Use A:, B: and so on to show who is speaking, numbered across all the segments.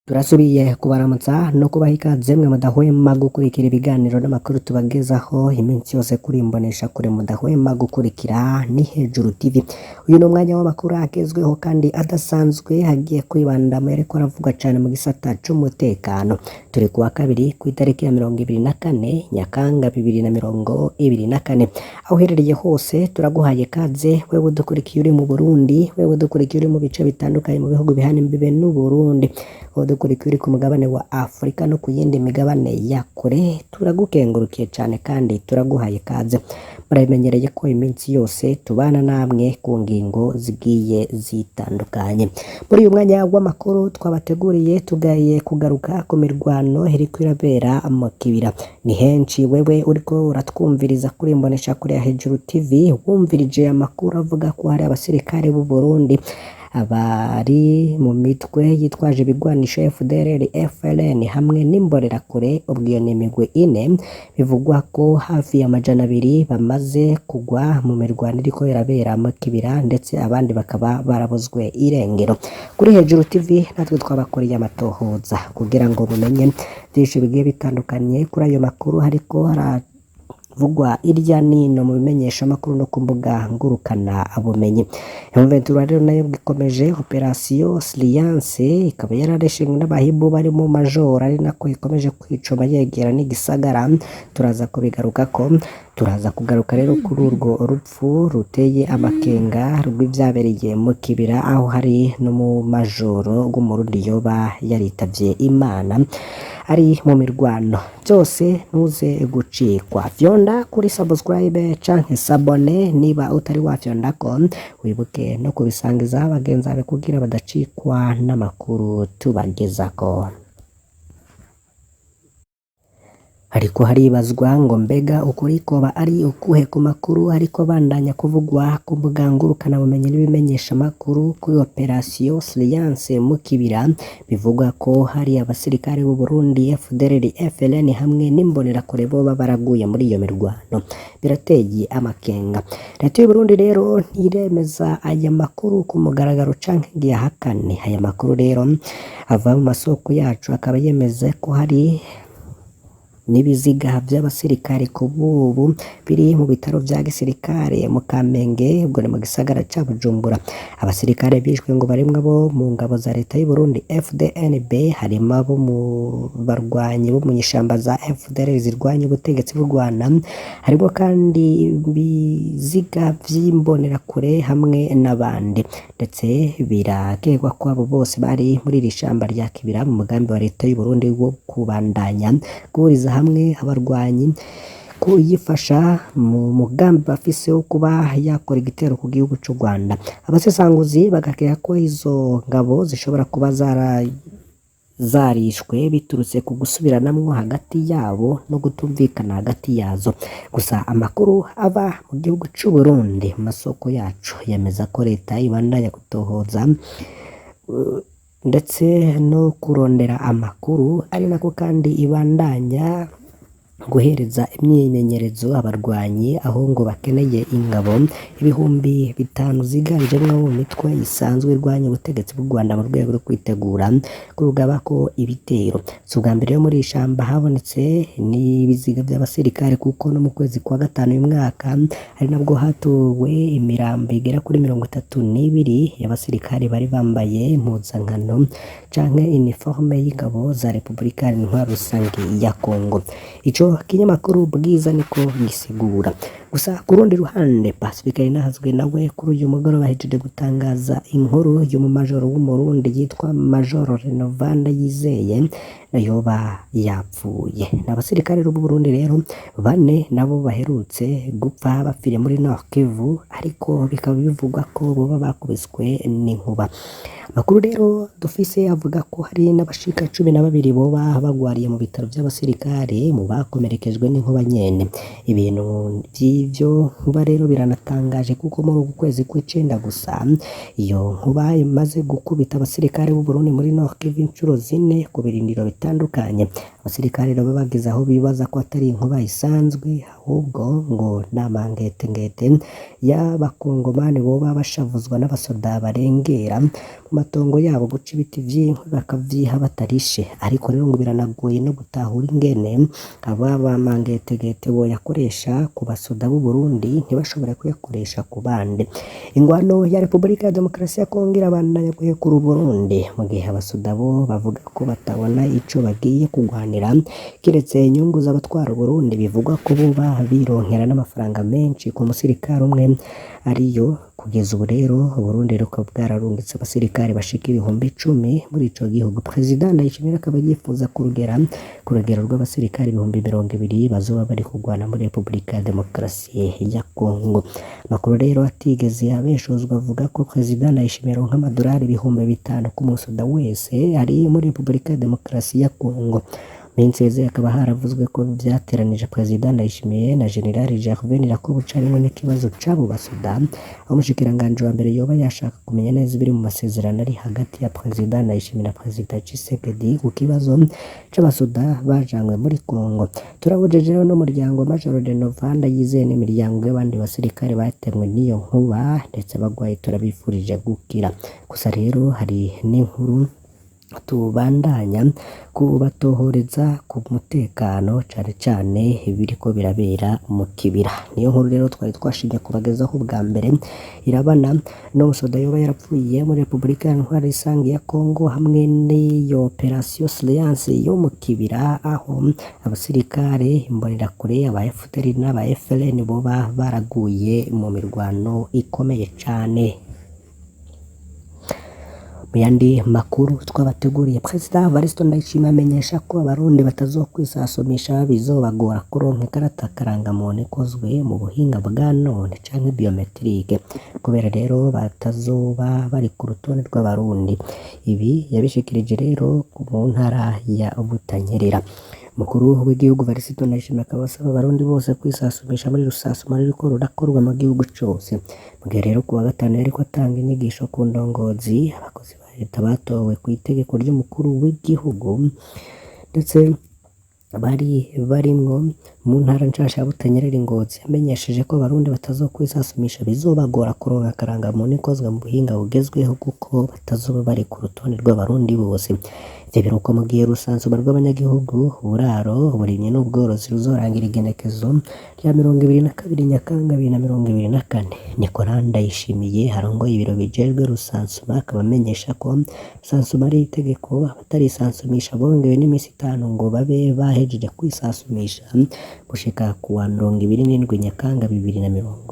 A: Turasubiye kubaramutsa no kubaha ikaze mwe mudahwema gukurikira ibiganiro n'amakuru tubagezaho iminsi yose kuri imbonesha kure mudahwema gukurikira ni Hejuru TV. Uyu ni umwanya w'amakuru agezweho kandi adasanzwe hagiye kwibanda mu yariko aravuga cyane mu gisata c'umutekano. Turi kuwa kabiri ku itariki ya 24 Nyakanga 2024. Aho uherereye hose turaguhaye kaze, wewe udukurikiye uri mu Burundi, wewe udukurikiye uri mu bice bitandukanye mu bihugu bihana imbibe n'u Burundi, udukurikiye uri ku mugabane wa Afrika no ku yindi migabane ya kure, turagukengurukiye cyane kandi turaguhaye kaze. Murabimenyereye ko iminsi yose tubana namwe ku ngingo zigiye zitandukanye. Muri uyu mwanya w'amakuru twabateguriye tugaye kugaruka ku mirwano iriko irabera mu kibira. Ni henshi wewe uriko uratwumviriza kuri imbonesha kure ya Hejuru TV wumvirije amakuru avuga ko hari abasirikare b'u Burundi abari mu mitwe yitwaje ibigwanisho FDLR, FLN hamwe n'imbonerakure, ubwiyo ni imigwi ine bivugwa ko hafi ya 200 bamaze kugwa mu mirwano iriko irabera mu kibira, ndetse abandi bakaba barabuzwe irengero. Kuri Hejuru TV natwe twabakoreye amatohoza kugira ngo mumenye byinshi bigiye bitandukanye kuri ayo makuru hariko vugwa irya nino mu bimenyesha makuru no ku mbuga ngurukana abumenyi. Imventura rero nayo bwikomeje operation Sliance ikaba yarareshinwe n'abahibu bari mu major, ari nako ikomeje kwicoma yegera n'igisagara. Turaza kugaruka rero kuri urwo rupfu ruteye amakenga rw'ivyabereye mu kibira, aho hari no mu majoro w'umurundi yoba yaritavye Imana ari mu mirwano. Byose ntuze gucikwa, vyonda kuri subscribe canke sabone niba utari wafyonda ko, wibuke no kubisangiza abagenzi bawe kugira badacikwa n'amakuru tubagezako. Ariko haribazwa ngo mbega ukuri koba ari ukuhe ku makuru ariko bandanya kuvugwa ku mbuga ngurukana bumenyi n'ibimenyesha makuru kuri operation Sliance mu kibira. Bivugwa ko hari abasirikare b'u Burundi FDLR, FLN hamwe n'imbonerakure boba baraguye muri iyo mirwano, birateye amakenga. Leta y'u Burundi rero ntiremeza aya makuru ku mugaragaro canke ngiyahakane. Aya makuru rero ava mu masoko yacu akaba yemeza ko hari n'ibiziga by'abasirikare ku bubu biri mu bitaro vya gisirikare mu Kamenge, ubwo ni mu gisagara ca Bujumbura. Abasirikare bishwe ngo barimwe bo mu ngabo za leta y'u Burundi FDNB, harimo abo mu barwanyi bo mu nyishamba za FDLR zirwanya ubutegetsi bw'u Rwanda, harimo kandi ibiziga vy'imbonerakure hamwe n'abandi, ndetse birakekwa ko abo bose bari muri iri shamba rya Kibira mu mugambi wa leta y'u Burundi wo kubandanya guhuriza hamwe abarwanyi kuyifasha mu mugambi bafise wo kuba yakora igitero ku gihugu cy'u Rwanda. Abasesanguzi bagakeka ko izo ngabo zishobora kuba zarishwe biturutse ku gusubiranamwo hagati yabo no gutumvikana hagati yazo. Gusa amakuru ava mu gihugu cy'u Burundi mu masoko yacu yemeza ko leta ibandanya gutohoza ndetse no kurondera amakuru, ari nako kandi ibandanya guhereza imyimenyerezo abarwanyi, aho ngo bakeneye ingabo 5,000 ziganjemwo mu mitwe isanzwe irwanya ubutegetsi bw'u Rwanda mu rwego rwo kwitegura kurugabako ibitero. Si ubwa mbere yo muri ishamba habonetse n'ibiziga by'abasirikare, kuko no mu kwezi kwa gatanu uyu mwaka ari nabwo hatowe imirambo igera kuri 32 y'abasirikare bari bambaye impuzankano canke uniforme y'ingabo za Repubulika Iharanira Rusange ya Kongo. Ico kinyamakuru Bwiza niko gisigura. Gusa ku rundi ruhande Pacifique Ninahazwe nawe kuri uyu mugoroba bahejeje gutangaza inkuru y'umumajoro w'umurundi yitwa Major Renovanda Yizeye yoba yapfuye. N'abasirikare b'u Burundi rero 4 nabo baherutse gupfa bapfire muri Nord Kivu, ariko bikaba bivugwa ko boba bakubiswe n'inkuba. Amakuru rero dufise avuga ko hari n'abashika 12 boba bagwariye mu bitaro by'abasirikare mu bakomerekejwe n'inkuba nyene. Ibintu by'ivyo nkuba rero biranatangaje, kuko muri uku kwezi kw'icenda gusa iyo nkuba imaze gukubita abasirikare b'u Burundi muri Nord Kivu inshuro 4 ku birindiro bitandukanye. abasirikare rero bagize aho bibaza ko atari inkuba isanzwe ahubwo ngo n'amangetengete y'abakongomani boba bashavuzwa n'abasoda barengera mu matongo yabo guca ibiti vy'inkwi bakavyiha batarishe, ariko rero ngo biranagoye no gutahura ingene aba bamangetegete boyakoresha ku basoda b'u Burundi ntibashobora kuyakoresha ku bandi. Ingwano ya Repubulika ya Demokarasi ya Kongo irabandanya guhekura u Burundi mu gihe abasoda bo bavuga ko batabona ico bagiye kugwanira kiretse inyungu z'abatwara Burundi, bivugwa ko boba bironkera n'amafaranga menshi ku musirikare umwe, ariyo kugeza ubu rero Burundi rukaba bwararungitse abasirikare bashika ibihumbi 10 muri ico gihugu. Perezida Ndayishimiye akaba yifuza ku rugero rw'abasirikare ibihumbi 20 bazoba bari kugwana muri Repubulika ya Demokarasi ya Kongo. Makuru rero atigeze abeshozwa avuga ko Perezida Ndayishimiye aronka amadolari ibihumbi 5 ku musoda wese ari muri Repubulika ya Demokarasi ya Kongo. Minsi hakaba haravuzwe ko vyateranije Perezida Ndayishimiye na General Gervais Ndirakobuca harimwo n'ikibazo c'abo basoda, aho umushikiranganji wa mbere yoba yashaka kumenya neza ibiri mu masezerano ari hagati ya Perezida Ndayishimiye na Perezida Tshisekedi ku kibazo c'abasoda bajanywe muri Kongo. Turabujeje rero n'umuryango Major de Novanda yizeye n'imiryango y'abandi basirikare batemwe n'iyo nkuba ndetse bagwaye turabifurije gukira. Gusa rero hari n'inkuru tubandanya kubatohoreza ku mutekano cane cane ibiriko birabera mu kibira. Niyo nkuru rero twari twashimye kubagezaho bwa mbere, irabana n'umusoda yoba yarapfuye muri Repubulika Iharanira Rusange ya Kongo hamwe n'iyo operation Silence yo mu kibira, aho abasirikare imbonerakure aba FDLR n'aba FLN boba baraguye mu mirwano ikomeye cane. Mu yandi makuru twabateguriye, Perezida Evaristo Ndayishimiye amenyesha ko abarundi batazokwisasumisha bizobagora kuronka ikarata karangamuntu ikozwe mu buhinga bwa none canke biometrique, kubera rero batazoba bari ku rutonde rw'abarundi. Ibi yabishikirije rero mu ntara ya Butanyerera. Umukuru w'igihugu Evaristo Ndayishimiye akaba asaba abarundi bose kwisasumisha muri rusasuma ruriko rurakorwa mu gihugu cose. Mu gihe rero kuwa gatanu yariko atanga inyigisho ku ndongozi, abakozi ba leta batowe ku itegeko ry'umukuru w'igihugu ndetse bari barimwo mu ntara nshasha ya Butanyerera Ngozi, yamenyesheje ko abarundi batazokwisasumisha bizobagora kuronka karangamuntu ikozwe mu buhinga bugezweho kuko batazoba bari ku rutonde rw'abarundi bose. Ivyo biruko mu gihe rusansuma rw'abanyagihugu, uburaro, uburimyi n'ubworozi ruzorangira igenekezo rya 22 Nyakanga 2024. Nicolas Ndayishimiye arongoye ibiro bijejwe rusansuma akaba amenyesha ko rusansuma ari itegeko, abatarisansumisha bongewe n'iminsi 5 ngo babe bahejeje kwisasumisha gushika kuwa 27 Nyakanga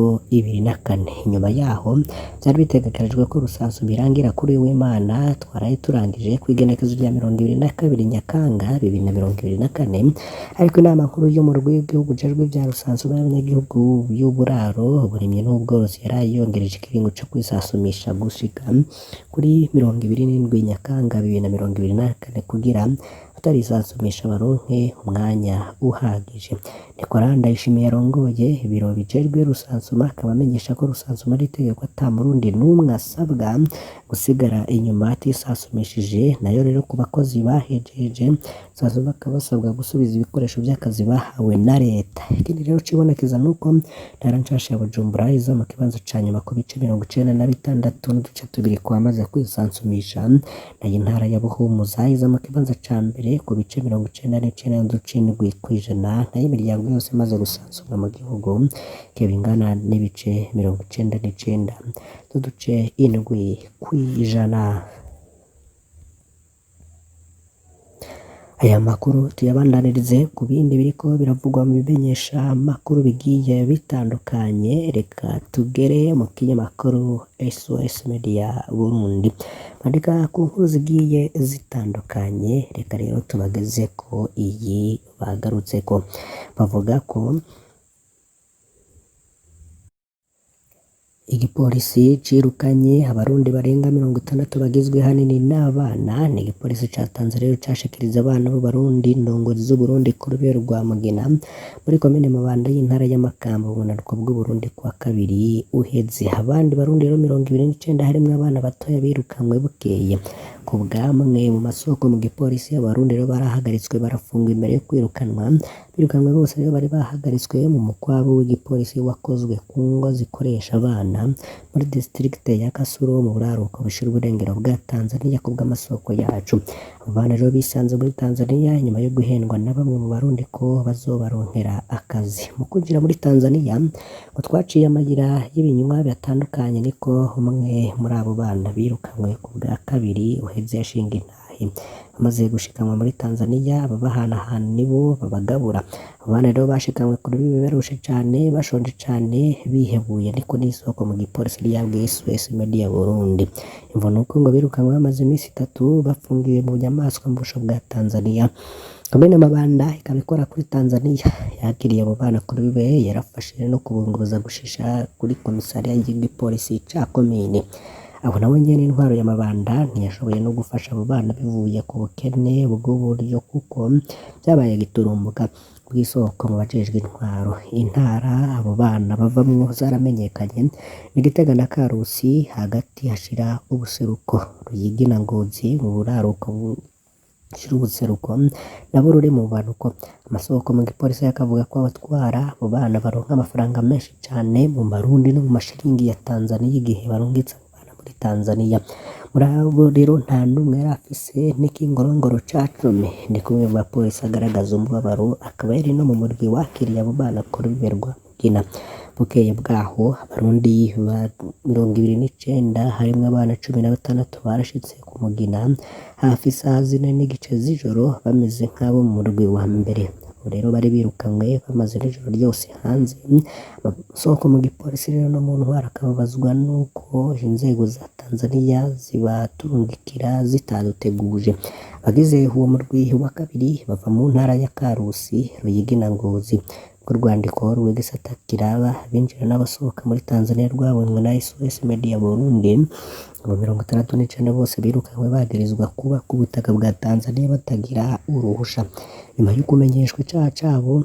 A: 2024. Inyuma yaho byari bitegekanijwe ko rusansuma irangira kuri w'Imana twaraye turangije kwigenekezo rya 22 Nyakanga 2024, ariko inama nkuru yo mu rw'igihugu jejwe bya rusansuma y'abanyagihugu y'uburaro, uburimyi n'ubworozi yarayongereje ikiringo cyo kwisasumisha gushika kuri 27 Nyakanga 2024 kugira atarisasumisha baronke umwanya uhagije. Nicolas Ndayishimiye arongoye ibiro bijejwe rusansuma akaba amenyesha ko rusansuma ari itegeko ata murundi n'umwe asabwa gusigara inyuma atisasumishije. Nayo rero ku bakozi bahejeje rusansuma bakaba basabwa gusubiza ibikoresho by'akazi bahawe na leta. Ikindi rero cibonekeza nuko ntara nshasha ya Bujumbura iza mu kibanza ca nyuma ku bice 96 n'uduce tubiri kwamaze kwisansumisha, nayo intara ya Buhumuza iza mu kibanza ca mbere ku bice 99 n'uduce 7%, nayo imiryango yose imaze gusansumwa mu gihugu ikaba ingana n'ibice 99 n'uduce 7%. Aya makuru tuyabandanirize ku bindi biriko biravugwa mu bimenyesha makuru bigiye bitandukanye. Reka tugere mu kinyamakuru SOS Media Burundi bandika ku nkuru zigiye zitandukanye. Reka rero tubageze ko iyi bagarutse ko bavuga ko igipolisi cirukanye abarundi barenga 60 bagizwe hanini n'abana. Ni igipolisi catanze rero cashikiriza abana b'abarundi ndongozi z'u Burundi ku rubero rwa Mugina muri komine Mabanda y'intara y'Amakamba mu bunaruko bw'u Burundi kwa kabiri uheze. Abandi barundi rero 29 harimwo abana batoya birukanwe bukeye ku bwamwe mu masoko mu gipolisi abarundi rero barahagaritswe barafungwa imbere yo birukanwe bose rero bari bahagaritswe mu mukwabo w'igipolisi wakozwe ku ngo zikoresha abana muri district ya Kasuro mu buraruko bushira uburengero bwa Tanzania ku bw'amasoko yacu. Abana rero bisanze muri Tanzania nyuma yo guhendwa na bamwe mu barundi ko bazobaronkera akazi. Mu kwinjira muri Tanzania ngo twaciye amayira y'ibinywa bitandukanye niko umwe muri abo bana birukanwe ku bwa kabiri uheze yashinga intahe. Bamaze gushikanwa muri Tanzania ababahanahana nibo babagabura. Abana rero bashikanwe kuri bibi barushe cane bashonje cane bihebuye niko n'isoko mu gipolisi ryabwiye SOS Media Burundi. Imvo nuko ngo birukanwe bamaze iminsi 3 bafungiwe mu nyamaswa mu busho bwa Tanzania. Komine Mabanda ikaba ikora kuri Tanzania yakiriye abo bana kuri bibe yarafashe no kubunguruza gushisha kuri komisariya y'igipolisi ca komine. Aho nawe nyene intwaro ya Mabanda ntiyashoboye no gufasha abo bana bivuye ku bukene bw'uburyo kuko byabaye giturumbuka bw'isoko mu bajejwe intwaro. Intara abo bana bavamwo zaramenyekanye ni Gitega na Karusi hagati hashira ubuseruko Ruyigi na Ngozi mu buraruko bushira ubuseruko nabo ruri mu banuko. Amasoko mu gipolisi yakavuga ko abatwara abo bana baronka amafaranga menshi cane mu Marundi no mu mashiringi ya Tanzania igihe barungitse muri Tanzania. Muri abo rero nta numwe yari afise n'ikingorongoro ca cumi. Ni kumwe mu bapolisi agaragaza umubabaro akaba yari no mu murwi wakiriye abo bana kuri Berwa Mugina. Bukeye bwaho abarundi ba 29 harimwo abana 16 barashitse ku Mugina hafi isaha 4 n'igice z'ijoro bameze nk'abo mu murwi wa mbere. Rero bari birukanwe bamaze n'ijoro ryose hanze. Amasoko mu gipolisi rero no mu ntwara akababazwa nuko inzego za Tanzania zibaturungikira zitaduteguje. Abagize uwo murwi wa kabiri bava mu ntara ya Karusi Ruyigi na Ngozi. Ku rwandiko rw'igisata kiraba binjira n'abasohoka muri Tanzania rwabonwe na SOS Media Burundi abo 69 bose birukanwe bagirizwa kuba ku butaka bwa Tanzania batagira uruhusha. Nyuma yo kumenyeshwa icaha cabo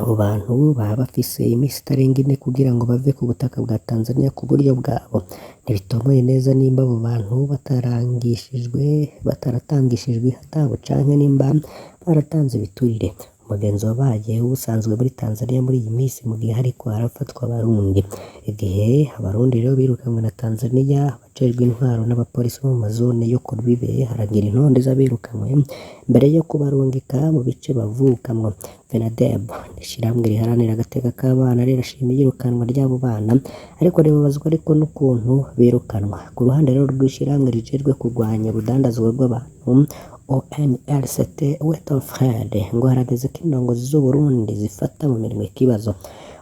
A: abo bantu baba bafise imisi itarenga 4 kugira ngo bave ku butaka bwa Tanzania ku buryo bwabo. Ntibitomoye neza nimba abo bantu bataratangishijwe hatabo canke nimba baratanze biturire. Umugenzo wabaye usanzwe muri Tanzania muri iyi minsi mu gihe hariko harafatwa abarundi. Igihe abarundi rero birukanwe na Tanzania bajejwe intwaro n'abapolisi mu mazone yo ku Rwibe haragira intonde z'abirukanwe mbere yo kubarungika mu bice bavukamwo. Venadeb nishiramwe riharanira agateka k'abana rirashima iyirukanwa ry'abo bana ariko ribabazwa ariko n'ukuntu birukanwa. Ku ruhande rero rw'ishiramwe rijejwe kurwanya urudandazwa rw'abantu ONLCT Wetofred ngo harageze ko indongozi z'Uburundi zifata mu mirimo ikibazo.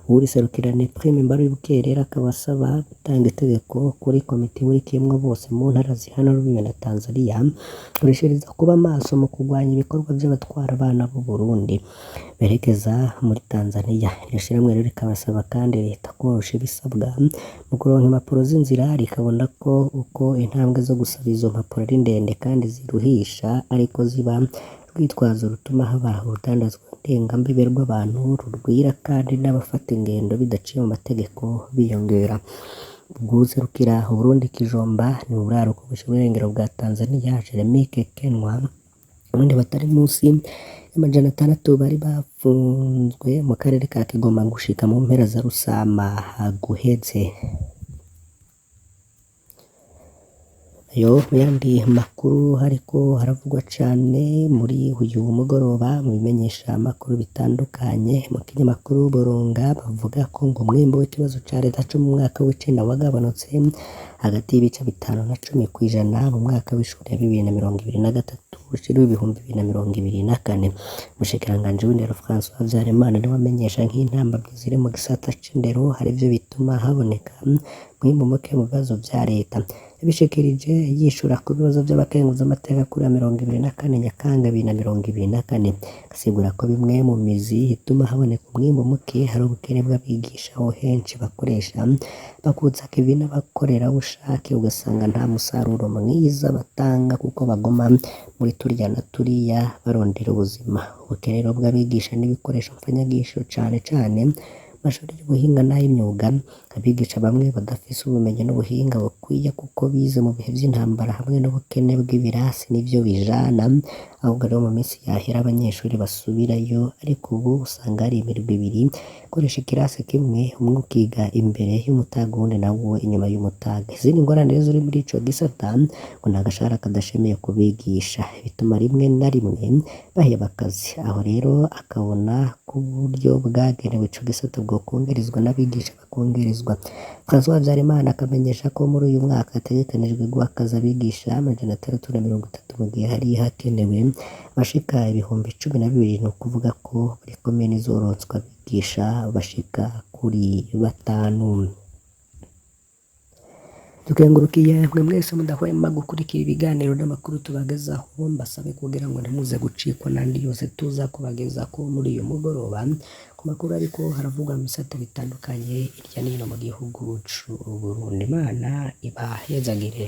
A: Uriserukirane Prime Mbarubukera akabasaba gutanga itegeko kuri komite wikimwe bose mu ntara zihana rubibe na Tanzania urishiriza kuba maso mu kurwanya ibikorwa by'abatwara abana b'u Burundi berekeza muri Tanzania. Irashiramwe rero rikabasaba kandi leta korosha ibisabwa mu kuronka impapuro z'inzira rikabona ko uko intambwe zo gusaba izo mpapuro ari ndende kandi ziruhisha ariko ziba rwitwazo rutuma haba urudandazwa ndengambibe rw'abantu rurwira kandi n'abafata ingendo bidaciye mu mategeko biyongera. Ubwuzerukira Burundi Kijomba ni buraruko bushira uburengero bwa Tanzania Jeremy Kekenwa abandi batari munsi y'amajana 6 bari bafunzwe mu karere ka Kigoma gushika mu mpera za Rusama guheze. Yo yandi makuru hariko haravugwa cane muri uyu mugoroba mu bimenyesha amakuru bitandukanye. Mu kinyamakuru Boronga bavuga ko ngo mwimbo w'ikibazo ca leta cyo mu mwaka w'icenda wagabanutse hagati y'ibice 5 na 10% mu mwaka w'ishuri ya 2023 ushiriwe 2024. Umushikiranganje w'indero François Habyarimana niwe amenyesha nk'intambamyi ziri mu gisata c'indero hari byo bituma haboneka mwimbo muke mu bibazo vya leta. Yabishikirije yishura ku bibazo by'abakenguza amateka kuri 24 Nyakanga 2024 asigura ko bimwe mu mizi ituma haboneka umwimbo muke hari ubukene bw'abigisha aho henshi bakoresha bakutsa kibina bakorera ubushake ugasanga nta musaruro mwiza batanga kuko bagoma muri turya na turiya barondera ubuzima. Ubukene bw'abigisha n'ibikoresho mfanyagisho cane mashuri y'ubuhinga n'ay'imyuga abigisha bamwe badafise ubumenyi n'ubuhinga bukwiye kuko bize mu bihe vy'intambara hamwe n'ubukene bw'ibirasi nivyo bijana, ahubwo rero mu minsi yahera abanyeshuri basubirayo, ariko ubu usanga hari imirwi ibiri ikoresha ikirasi kimwe, umwe ukiga imbere y'umutaga uwundi nawo inyuma y'umutaga. Izindi ngorane rero ziri muri ico gisata ngo nta gashahara kadashemeye kubigisha, bituma rimwe na rimwe baheba akazi. Aho rero akabona ko uburyo bwagenewe ico gisata bwokongerezwa n'abigisha bakongerezwa. François Habyarimana akamenyesha ko muri uyu mwaka hategekanijwe guha akazi abigisha 630 mu gihe hari hakenewe bashika 12,000, ni ukuvuga ko buri komine izoronswa abigisha bashika kuri 5. Tukengurukiye mwe mwese mudahwema gukurikira ibiganiro n'amakuru tubagezaho, mbasabe kugira ngo ntimuze gucikwa n'andi yose tuza kubagezako muri uyu mugoroba ku makuru ariko haravugwa mu bisata bitandukanye hirya no hino mu gihugu c'u Burundi. Imana ibahezagire.